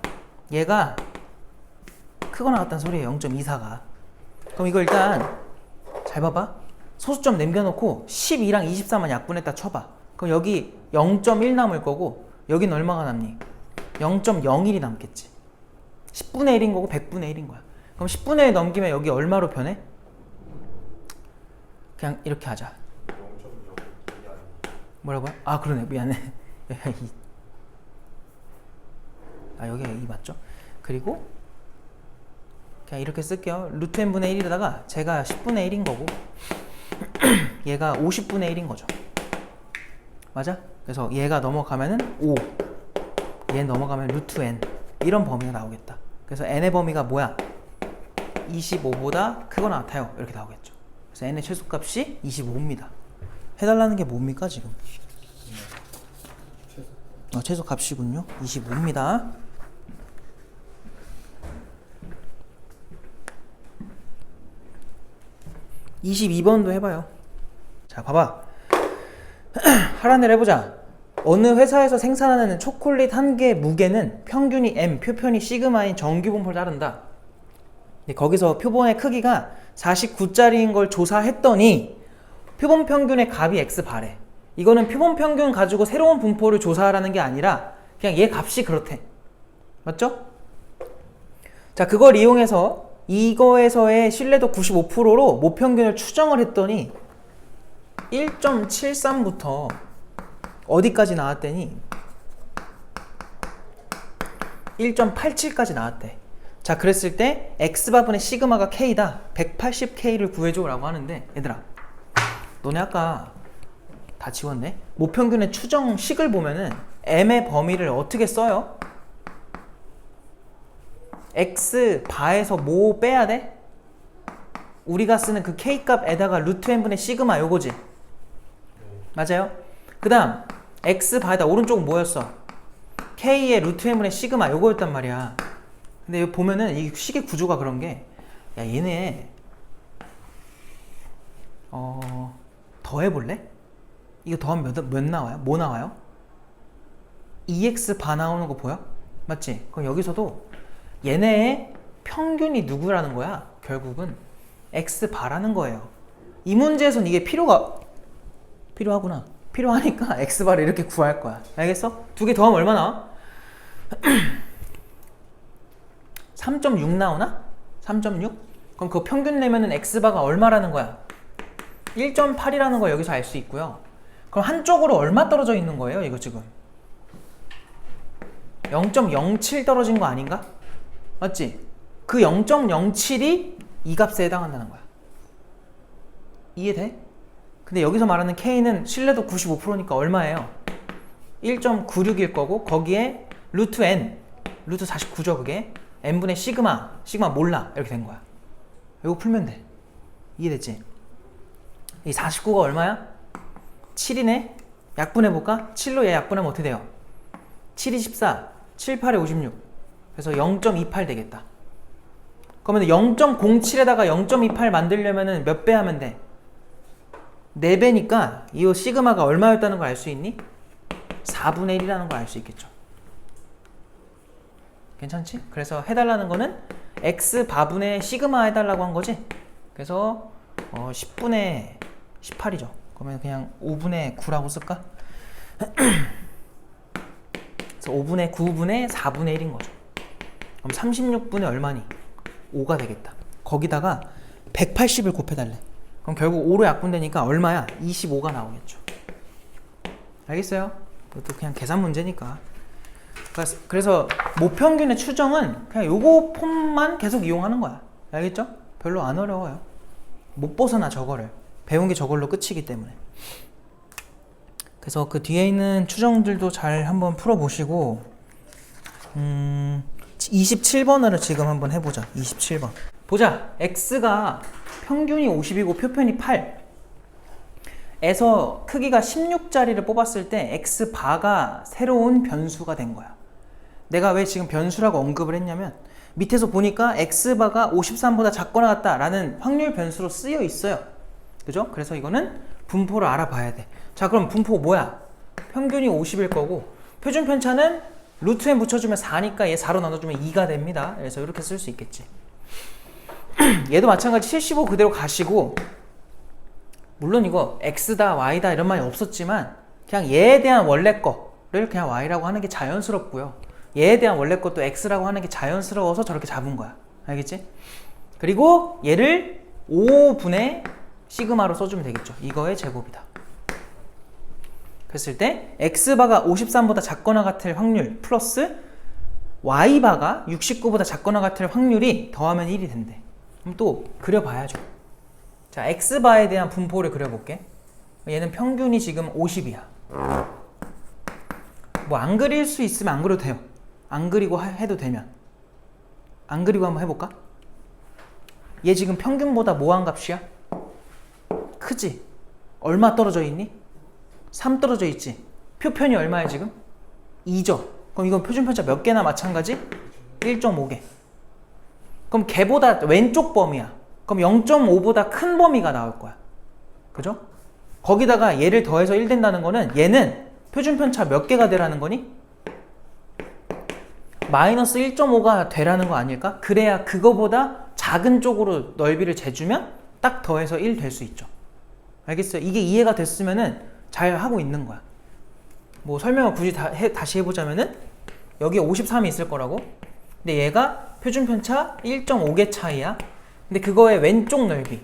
얘가 크거나 같다는 소리예요. 0.24가. 그럼 이거 일단 잘 봐봐. 소수점 남겨놓고 12랑 24만 약분했다 쳐봐. 그럼 여기 0.1 남을 거고 여긴 얼마가 남니? 0.01이 남겠지. 10분의 1인 거고 100분의 1인 거야. 그럼 10분의 1 넘기면 여기 얼마로 변해? 그냥 이렇게 하자. 뭐라고요? 아 그러네. 미안해. 아 여기가 2 맞죠? 그리고 그냥 이렇게 쓸게요. 루트 n분의 1에다가 제가 10분의 1인 거고 얘가 50분의 1인 거죠. 맞아? 그래서 얘가 넘어가면은 5, 얘 넘어가면 루트 n, 이런 범위가 나오겠다. 그래서 n의 범위가 뭐야? 25보다 크거나 같아요. 이렇게 나오겠죠. 그래서 n의 최소값이 25입니다. 해달라는 게 뭡니까 지금? 최소값이군요. 25입니다. (22번도) 해봐요. 자 봐봐. 하라는 대로 해보자. 어느 회사에서 생산하는 초콜릿 한 개의 무게는 평균이 m, 표편이 시그마인 정규분포를 따른다. 거기서 표본의 크기가 49짜리인 걸 조사했더니 표본 평균의 값이 x바래. 이거는 표본 평균 가지고 새로운 분포를 조사하라는 게 아니라 그냥 얘 값이 그렇대. 맞죠? 자, 그걸 이용해서 이거에서의 신뢰도 95%로 모평균을 추정을 했더니 1.73부터 어디까지 나왔대니? 1.87까지 나왔대. 자, 그랬을 때 x바분의 시그마가 k다. 180k를 구해줘 라고 하는데, 얘들아 너네 아까 다 지웠네? 모평균의 추정식을 보면은 m의 범위를 어떻게 써요? x 바에서 뭐 빼야 돼? 우리가 쓰는 그 k값에다가 루트 n분의 시그마 요거지? 맞아요? 그 다음 x 바에다 오른쪽은 뭐였어? k의 루트 n분의 시그마 요거였단 말이야. 근데 여기 보면은 이 식의 구조가 그런 게, 야 얘네 더 해볼래? 이거 더하면 몇 나와요? 뭐 나와요? 2x 바 나오는 거 보여? 맞지? 그럼 여기서도 얘네의 평균이 누구라는 거야? 결국은 x 바라는 거예요. 이 문제에선 이게 필요하구나. 필요하니까 x 바를 이렇게 구할 거야. 알겠어? 두 개 더하면 얼마 나와? 3.6 나오나? 3.6? 그럼 그 평균 내면은 x바가 얼마라는 거야? 1.8이라는 거 여기서 알 수 있고요. 그럼 한쪽으로 얼마 떨어져 있는 거예요? 이거 지금 0.07 떨어진 거 아닌가? 맞지? 그 0.07이 이 값에 해당한다는 거야. 이해돼? 근데 여기서 말하는 K는 신뢰도 95%니까 얼마예요? 1.96일 거고 거기에 루트 N, 루트 49죠 그게. N분의 시그마 몰라. 이렇게 된 거야. 이거 풀면 돼. 이해됐지? 이 49가 얼마야? 7이네? 약분해볼까? 7로 얘 약분하면 어떻게 돼요? 7이 14, 7, 8에 56. 그래서 0.28 되겠다. 그러면 0.07에다가 0.28 만들려면 몇 배 하면 돼? 4배니까 이 시그마가 얼마였다는 걸 알 수 있니? 4분의 1이라는 걸 알 수 있겠죠. 괜찮지? 그래서 해달라는 거는 x 바분의 시그마 해달라고 한 거지. 그래서 10분의 18이죠. 그러면 그냥 5분의 9라고 쓸까? 그래서 5분의 9분의 4분의 1인 거죠. 그럼 36분의 얼마니? 5가 되겠다. 거기다가 180을 곱해달래. 그럼 결국 5로 약분되니까 얼마야? 25가 나오겠죠. 알겠어요? 이것도 그냥 계산 문제니까. 그래서 모평균의 추정은 그냥 요거 폼만 계속 이용하는 거야. 알겠죠? 별로 안 어려워요. 못 벗어나 저거를. 배운 게 저걸로 끝이기 때문에. 그래서 그 뒤에 있는 추정들도 잘 한번 풀어보시고 27번을 지금 한번 해보자. 27번 보자. x가 평균이 50이고 표편이 8 에서 크기가 16짜리를 뽑았을 때 x바가 새로운 변수가 된 거야. 내가 왜 지금 변수라고 언급을 했냐면 밑에서 보니까 x바가 53보다 작거나 같다 라는 확률 변수로 쓰여 있어요. 그죠? 그래서 이거는 분포를 알아봐야 돼. 자, 그럼 분포 뭐야? 평균이 50일 거고 표준 편차는 루트 n 붙여주면 4니까 얘 4로 나눠주면 2가 됩니다. 그래서 이렇게 쓸 수 있겠지. 얘도 마찬가지 75 그대로 가시고, 물론 이거 x다 y다 이런 말이 없었지만 그냥 얘에 대한 원래 거를 그냥 y라고 하는 게 자연스럽고요. 얘에 대한 원래 것도 x라고 하는 게 자연스러워서 저렇게 잡은 거야. 알겠지? 그리고 얘를 5분의 시그마로 써주면 되겠죠. 이거의 제곱이다. 그랬을 때 x바가 53보다 작거나 같을 확률 플러스 y바가 69보다 작거나 같을 확률이 더하면 1이 된대. 그럼 또 그려봐야죠. 자, x바에 대한 분포를 그려볼게. 얘는 평균이 지금 50이야. 뭐 안 그릴 수 있으면 안 그려도 돼요. 안 그리고 해도 되면. 안 그리고 한번 해볼까? 얘 지금 평균보다 뭐한 값이야? 크지? 얼마 떨어져 있니? 3 떨어져 있지? 표편이 얼마야 지금? 2죠? 그럼 이건 표준편차 몇 개나 마찬가지? 1.5개. 그럼 걔보다 왼쪽 범위야. 그럼 0.5보다 큰 범위가 나올 거야. 그죠? 거기다가 얘를 더해서 1 된다는 거는 얘는 표준편차 몇 개가 되라는 거니? 마이너스 1.5가 되라는 거 아닐까? 그래야 그거보다 작은 쪽으로 넓이를 재주면 딱 더해서 1 될 수 있죠. 알겠어요? 이게 이해가 됐으면은 잘 하고 있는 거야. 뭐 설명을 굳이 다시 해보자면은 여기에 53이 있을 거라고. 근데 얘가 표준편차 1.5개 차이야. 근데 그거의 왼쪽 넓이,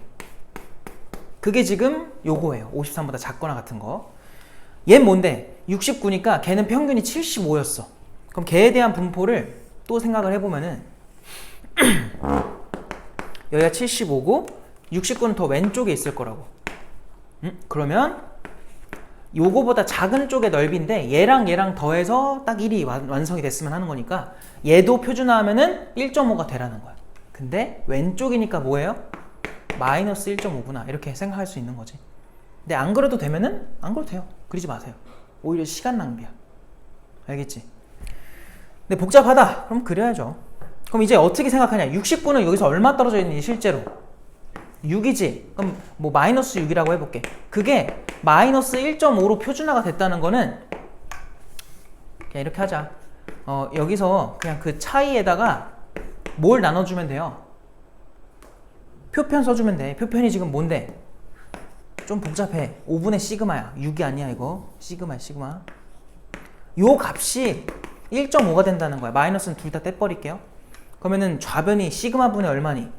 그게 지금 요거예요. 53보다 작거나 같은 거. 얘는 뭔데? 69니까 걔는 평균이 75였어. 그럼 걔에 대한 분포를 또 생각을 해보면은 여기가 75고 69는 더 왼쪽에 있을 거라고. 그러면 요거보다 작은 쪽의 넓이인데 얘랑 얘랑 더해서 딱 1이 완성이 됐으면 하는 거니까 얘도 표준화하면은 1.5가 되라는 거야. 근데 왼쪽이니까 뭐예요? 마이너스 1.5구나 이렇게 생각할 수 있는 거지. 근데 안 그려도 되면은 안 그려도 돼요. 그리지 마세요. 오히려 시간 낭비야. 알겠지? 근데 복잡하다. 그럼 그려야죠. 그럼 이제 어떻게 생각하냐? 69는 여기서 얼마 떨어져 있니 실제로? 6이지? 그럼 뭐 마이너스 6이라고 해볼게. 그게 마이너스 1.5로 표준화가 됐다는 거는 그냥 이렇게 하자. 여기서 그냥 그 차이에다가 뭘 나눠주면 돼요? 표편 써주면 돼. 표편이 지금 뭔데? 좀 복잡해. 5분의 시그마야. 6이 아니야 이거. 시그마야 시그마. 요 값이 1.5가 된다는 거야. 마이너스는 둘 다 떼버릴게요. 그러면은 좌변이 시그마 분의 얼마니?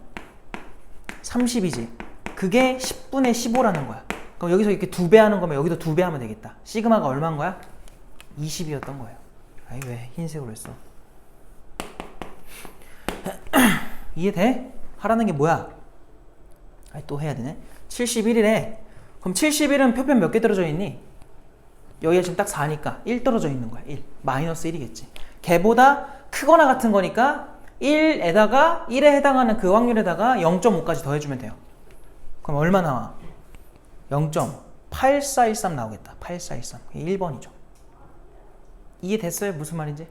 30이지. 그게 10분의 15라는 거야. 그럼 여기서 이렇게 2배 하는 거면 여기도 2배 하면 되겠다. 시그마가 얼마인 거야? 20이었던 거예요. 아이 왜 흰색으로 했어? 이해돼? 하라는 게 뭐야? 아이 또 해야 되네. 71이래. 그럼 71은 표편 몇 개 떨어져 있니? 여기가 지금 딱 4니까 1 떨어져 있는 거야. 1. 마이너스 1이겠지. 걔보다 크거나 같은 거니까 1에다가 1에 해당하는 그 확률에다가 0.5까지 더해주면 돼요. 그럼 얼마 나와? 0.8413 나오겠다. 8413. 1번이죠. 이해됐어요? 무슨 말인지?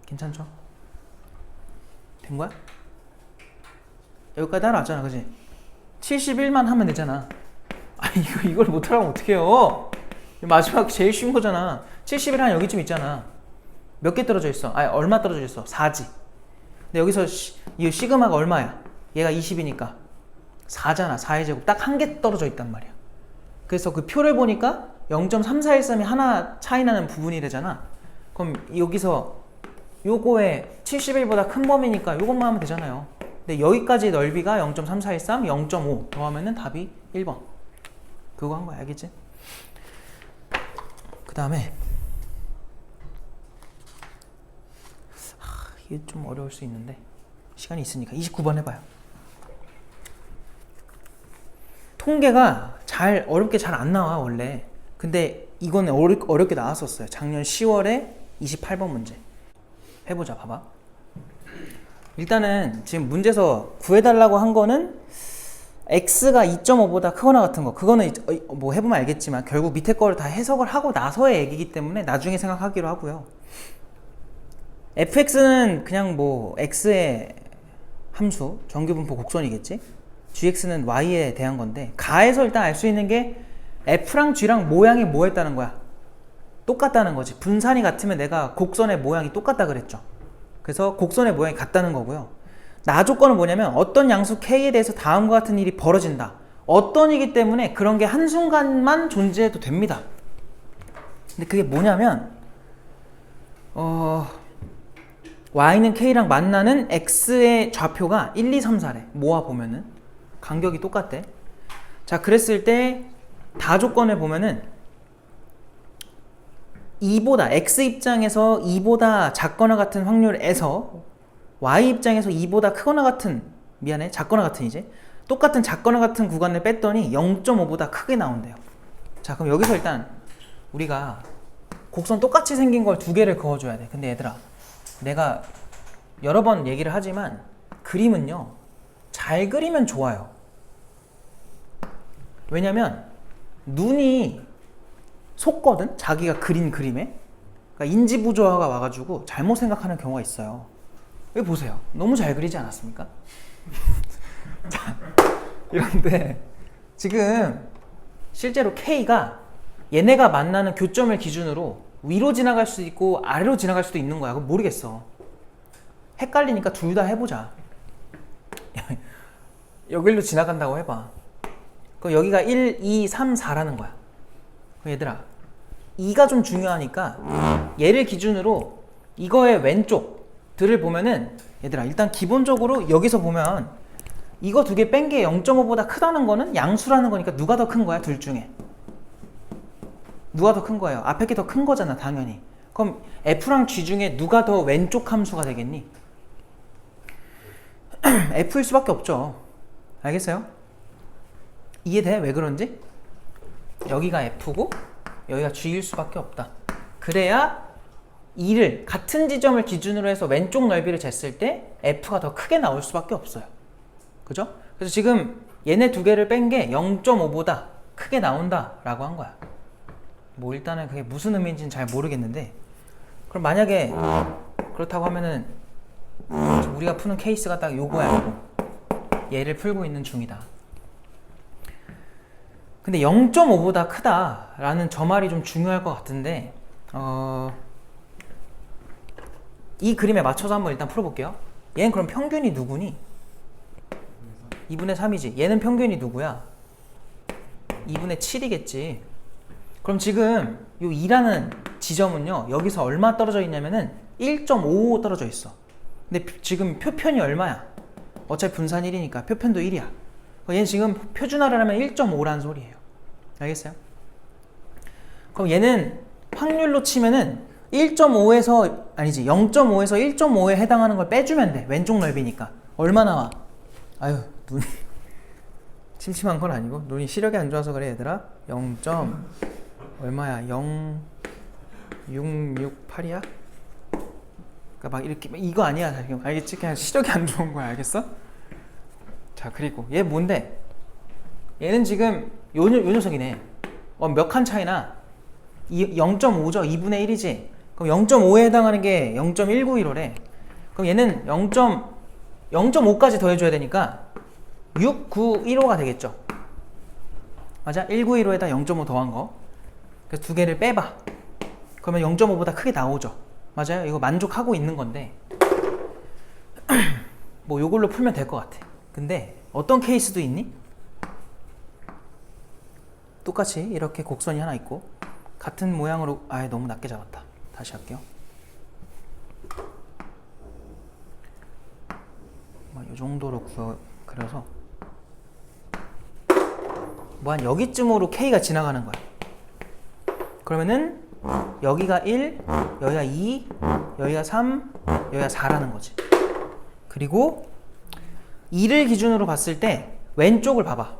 괜찮죠? 된 거야? 여기까지 다 나왔잖아. 그지? 71만 하면 되잖아. 아니 이걸 못하라면 어떡해요? 마지막 제일 쉬운 거잖아. 71한 여기쯤 있잖아. 몇 개 떨어져 있어? 아니 얼마 떨어져 있어? 4지. 근데 여기서 이 시그마가 얼마야? 얘가 20이니까 4잖아. 4의 제곱. 딱 한 개 떨어져 있단 말이야. 그래서 그 표를 보니까 0.3413이 하나 차이 나는 부분이래잖아. 그럼 여기서 요거에 71보다 큰 범위니까 요것만 하면 되잖아요. 근데 여기까지 넓이가 0.3413, 0.5 더하면은 답이 1번. 그거 한 거야. 알겠지? 그 다음에 이게 좀 어려울 수 있는데 시간이 있으니까 29번 해봐요. 통계가 어렵게 잘 안 나와 원래. 근데 이거는 어렵게 나왔었어요. 작년 10월에 28번 문제. 해보자. 봐봐. 일단은 지금 문제에서 구해달라고 한 거는 x가 2.5보다 크거나 같은 거. 그거는 뭐 해보면 알겠지만 결국 밑에 거를 다 해석을 하고 나서의 얘기이기 때문에 나중에 생각하기로 하고요. fx는 그냥 뭐 x의 함수, 정규분포 곡선이겠지. gx는 y에 대한 건데, 가에서 일단 알 수 있는 게 f랑 g랑 모양이 뭐였다는 거야? 똑같다는 거지. 분산이 같으면 내가 곡선의 모양이 똑같다 그랬죠. 그래서 곡선의 모양이 같다는 거고요. 나 조건은 뭐냐면 어떤 양수 k에 대해서 다음과 같은 일이 벌어진다. 어떤이기 때문에 그런 게 한순간만 존재해도 됩니다. 근데 그게 뭐냐면 y는 k랑 만나는 x의 좌표가 1, 2, 3, 4래. 모아보면은 간격이 똑같대. 자, 그랬을 때 다 조건을 보면은 2보다, x 입장에서 2보다 작거나 같은 확률에서 y 입장에서 2보다 크거나 같은, 미안해, 작거나 같은 이제 똑같은 작거나 같은 구간을 뺐더니 0.5보다 크게 나온대요. 자, 그럼 여기서 일단 우리가 곡선 똑같이 생긴 걸 두 개를 그어줘야 돼. 근데 얘들아, 내가 여러 번 얘기를 하지만 그림은요, 잘 그리면 좋아요. 왜냐면 눈이 속거든? 자기가 그린 그림에. 그러니까 인지부조화가 와가지고 잘못 생각하는 경우가 있어요. 여기 보세요. 너무 잘 그리지 않았습니까? 자, 이런데 지금 실제로 K가 얘네가 만나는 교점을 기준으로 위로 지나갈 수도 있고 아래로 지나갈 수도 있는 거야. 그거 모르겠어. 헷갈리니까 둘 다 해보자. 여기로 지나간다고 해봐. 그럼 여기가 1, 2, 3, 4라는 거야. 얘들아, 2가 좀 중요하니까 얘를 기준으로 이거의 왼쪽들을 보면은, 얘들아, 일단 기본적으로 여기서 보면 이거 두 개 뺀 게 0.5보다 크다는 거는 양수라는 거니까 누가 더 큰 거야? 둘 중에 누가 더 큰 거예요? 앞에 게 더 큰 거잖아, 당연히. 그럼 f랑 g 중에 누가 더 왼쪽 함수가 되겠니? f일 수밖에 없죠. 알겠어요? 이해돼? 왜 그런지? 여기가 f고 여기가 g일 수밖에 없다. 그래야 2를 같은 지점을 기준으로 해서 왼쪽 넓이를 쟀을 때 f가 더 크게 나올 수밖에 없어요. 그죠? 그래서 지금 얘네 두 개를 뺀 게 0.5보다 크게 나온다 라고 한 거야. 뭐 일단은 그게 무슨 의미인지는 잘 모르겠는데, 그럼 만약에 그렇다고 하면은 우리가 푸는 케이스가 딱 요거야. 얘를 풀고 있는 중이다. 근데 0.5보다 크다라는 저 말이 좀 중요할 것 같은데, 이 그림에 맞춰서 한번 일단 풀어볼게요. 얘는 그럼 평균이 누구니? 2분의 3이지. 얘는 평균이 누구야? 2분의 7이겠지. 그럼 지금 이 2라는 지점은요, 여기서 얼마 떨어져 있냐면은 1.55 떨어져 있어. 근데 지금 표편이 얼마야? 어차피 분산 1이니까 표편도 1이야. 얘는 지금 표준화를 하면 1.5란 소리예요. 알겠어요? 그럼 얘는 확률로 치면은 1.5에서 아니지 0.5에서 1.5에 해당하는 걸 빼주면 돼. 왼쪽 넓이니까. 얼마 나와? 아유, 눈이 침침한 건 아니고 눈이 시력이 안 좋아서 그래 얘들아. 0. 얼마야? 0.668이야? 그러니까 막 이렇게 이거 아니야. 알겠지? 그냥 시력이 안 좋은 거야. 알겠어? 자, 그리고 얘 뭔데? 얘는 지금 요 녀석이네. 몇 칸 차이나? 0.5죠. 2분의 1이지. 그럼 0.5에 해당하는 게 0.191호래. 그럼 얘는 0.5까지 더해줘야 되니까 6915가 되겠죠. 맞아? 1915에다 0.5 더한 거. 그래서 두 개를 빼봐. 그러면 0.5보다 크게 나오죠. 맞아요? 이거 만족하고 있는 건데 뭐 요걸로 풀면 될 것 같아. 근데 어떤 케이스도 있니? 똑같이 이렇게 곡선이 하나 있고 같은 모양으로, 아예 너무 낮게 잡았다. 다시 할게요. 이 정도로 그려서 뭐 한 여기쯤으로 K가 지나가는 거야. 그러면은 여기가 1, 여기가 2, 여기가 3, 여기가 4라는 거지. 그리고 2를 기준으로 봤을 때 왼쪽을 봐봐.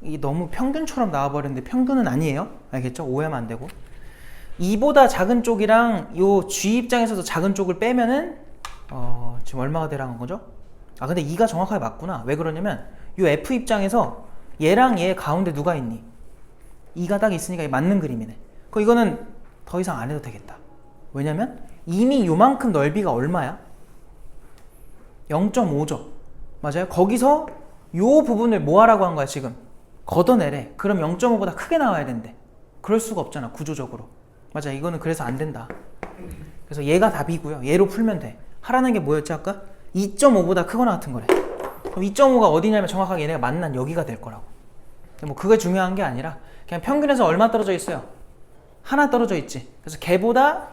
이 너무 평균처럼 나와버렸는데 평균은 아니에요. 알겠죠? 오해하면 안 되고. 2보다 작은 쪽이랑 요 G 입장에서도 작은 쪽을 빼면은 지금 얼마가 되라는 거죠? 아 근데 2가 정확하게 맞구나. 왜 그러냐면 요 F 입장에서 얘랑 얘 가운데 누가 있니? 2가 딱 있으니까 맞는 그림이네. 이거는 더 이상 안 해도 되겠다. 왜냐면 이미 요만큼 넓이가 얼마야? 0.5죠. 맞아요? 거기서 요 부분을 뭐 하라고 한 거야 지금? 걷어내래. 그럼 0.5보다 크게 나와야 된대. 그럴 수가 없잖아 구조적으로. 맞아, 이거는 그래서 안 된다. 그래서 얘가 답이고요. 얘로 풀면 돼. 하라는 게 뭐였지 아까? 2.5보다 크거나 같은 거래. 그럼 2.5가 어디냐면 정확하게 얘네가 만난 여기가 될 거라고. 뭐 그게 중요한 게 아니라 그냥 평균에서 얼마 떨어져 있어요? 하나 떨어져 있지. 그래서 걔보다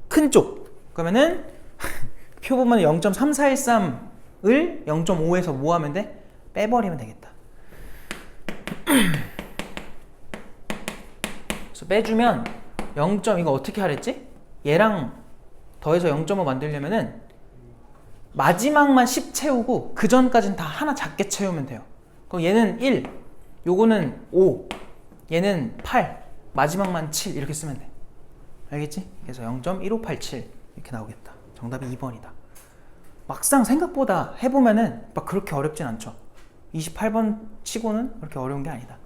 큰 쪽. 그러면은 표 보면 0.3413을 0.5에서 뭐 하면 돼? 빼버리면 되겠다. 그래서 빼주면 0. 이거 어떻게 하랬지? 얘랑 더해서 0.5 만들려면은 마지막만 10 채우고 그 전까지는 다 하나 작게 채우면 돼요. 그럼 얘는 1, 요거는 5, 얘는 8, 마지막만 7 이렇게 쓰면 돼. 알겠지? 그래서 0.1587 이렇게 나오겠다. 정답이 2번이다. 막상 생각보다 해보면은 막 그렇게 어렵진 않죠. 28번 치고는 그렇게 어려운 게 아니다.